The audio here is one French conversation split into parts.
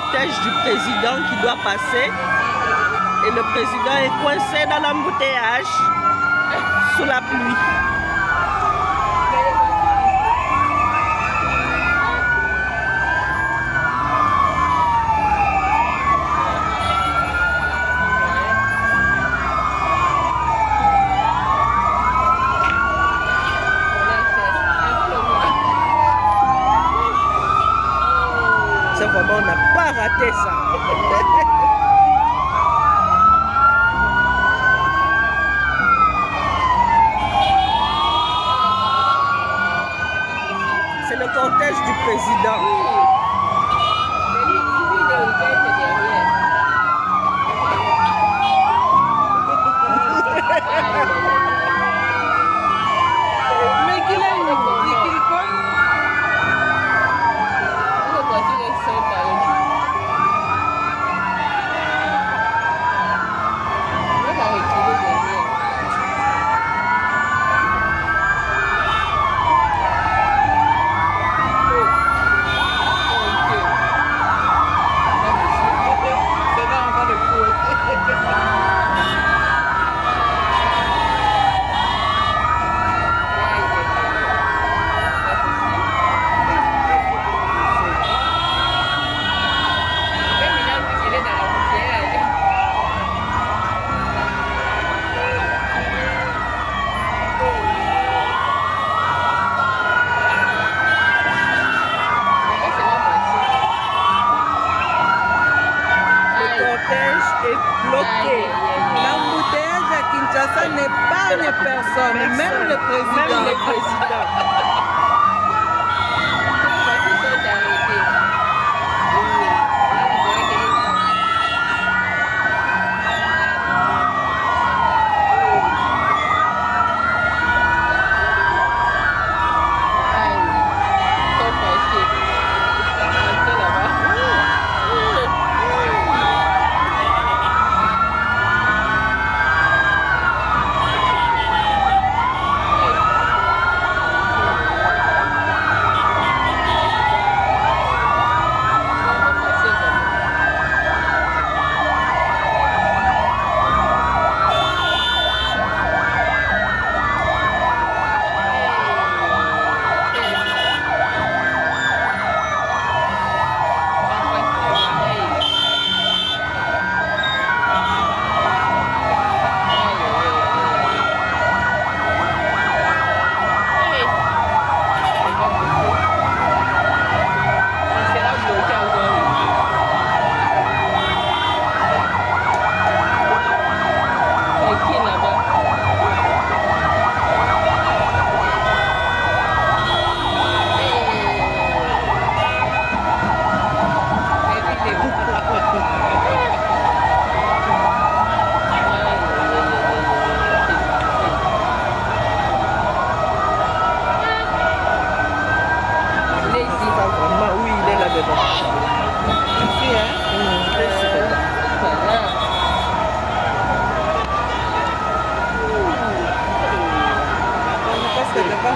cortège du président qui doit passer. Et le président est coincé dans l'embouteillage sous la pluie. C'est vraiment, on n'a pas raté ça. C'est le cortège du président. Mais qu'il a une qu'il quoi? L'embouteillage à Kinshasa n'épargne personne, même le président. Même le président.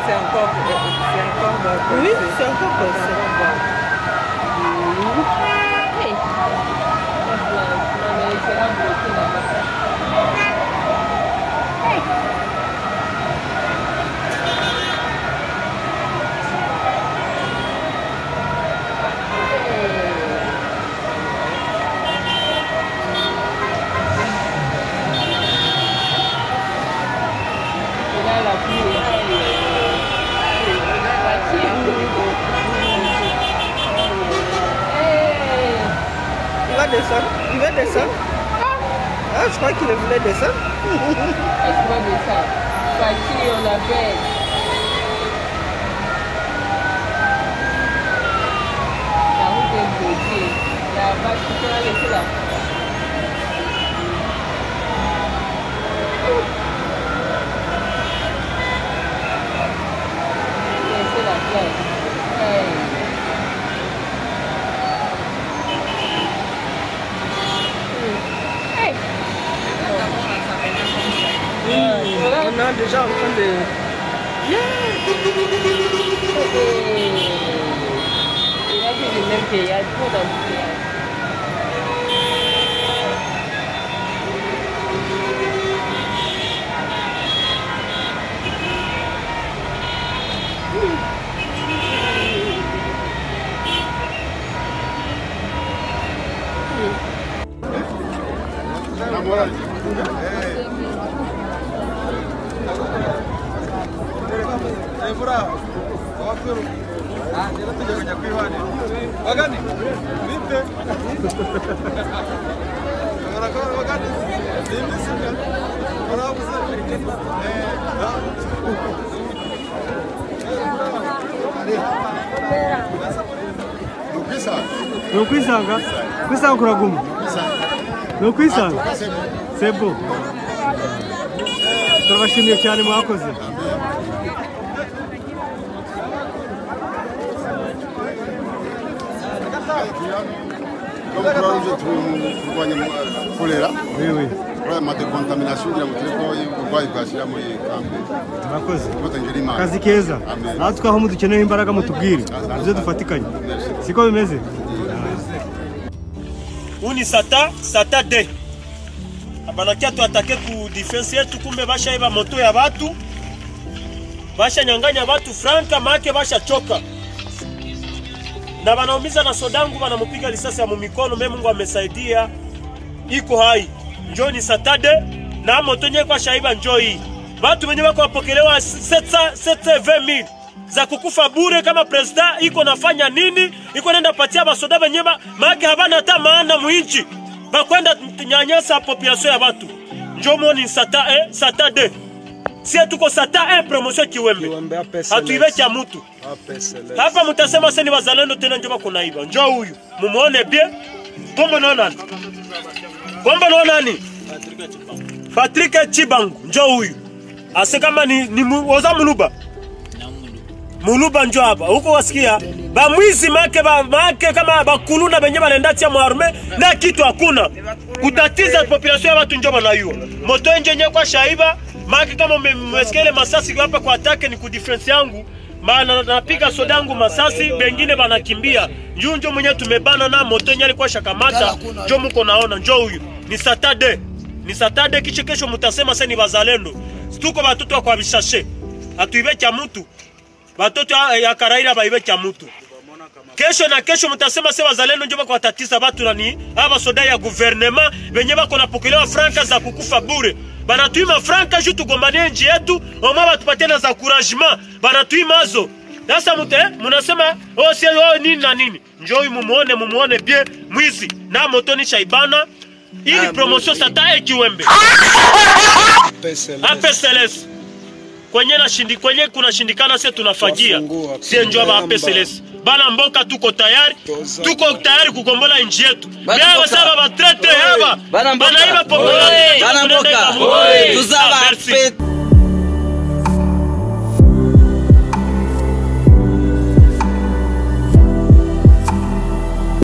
C'est encore oui, c'est encore possible. Il va descendre. Ah, je crois qu'il voulait descendre. Est-ce qu'il va descendre? Voiture, on appelle. La route est bloquée. La vache, tu peux la laisser là. Laissez la place. Hey. On est déjà en train de... Il a dit le même qu'il y a trop d'embouteillage. furaha. Wakuru. Ndio tuje kwenye kuiwani. Wagani? Vipi? Wagani? Mimi sika. Wanabu sasa. No kwisanga? Kwisanga kuraguma? No Sebo. Turabashimiye cyane mwakoze. Donc turwanya kolera. Oui. Problème de contamination de mutreko urwaye bwashira muri kambe. Mwakoze. Mutangiri imana. Kazi keza. Natwe aho mudukeneye imbaraga mutubwire. Ibyo dufatikanye. Siko bimeze? Uni sata de. Abanakia tu atake ku defense yetu kumbe basha iba moto ya watu. Basha nyanganya watu franka make basha choka. Na wanaumiza na sodangu wanamupiga risasi ya mumikono mimi Mungu amesaidia. Iko hai. Njoni satade na moto nye kwa shaiba njoi. Watu wenye wako wapokelewa 720,000 za kukufa bure kama president iko nafanya nini? Iko nenda patia basoda wenye maake habana hata maana muinchi. Bakwenda nyanyasa population ya watu. Njomo ni sata de. Si tuko sata promotion Kiwembe. Hatuibecha ya mtu. Hapa mtasema sasa ni wazalendo tena njoba kuna iba. Njoo huyu. Mumuone bien. Kombo no nani? Kombo no nani? Patrick Chibangu. Njoo huyu. Ase kama ni oza muluba. Muluba njoo hapa. Huko wasikia ba mwizi make kama bakuluna benye balenda tia muarme na kitu hakuna. Kutatiza population ya watu njoo na hiyo. Moto enjenye kwa shaiba make kama mmesikia masasi hapa kwa atake ni ku difference yangu. Maana napiga sodangu masasi bengine banakimbia. Njoo mwenye tumebana na moto nyali kwa shakamata. Njoo mko naona njoo huyu. Ni Saturday. Ni Saturday kesho mtasema sasa ni bazalendo. Tuko watoto kwa bishashe. Hatuibecha mtu. Watoto ya Karaira baibecha mtu. Kesho mtasema sasa wazalendo njoo kwa tatiza watu nani? Aba soda ya gouvernement benye bako napokelewa franka za kukufa bure. Banatuima franka juu tugombanie nchi yetu, oma batupatie na za encouragement. Banatuima azo. Sasa mnasema nini na nini? Njoo mumuone bien mwizi na motoni shaibana. Ili promotion sata Kiwembe. APSLS. Kwenye kuna shindikana sisi tunafagia. Sie njoo ba APSLS. Bana mboka tuko tayari. Tuko tayari kugombola nchi yetu. Leo sasa ba traite hapa. Bana iba population. Bana mboka. Tuzaba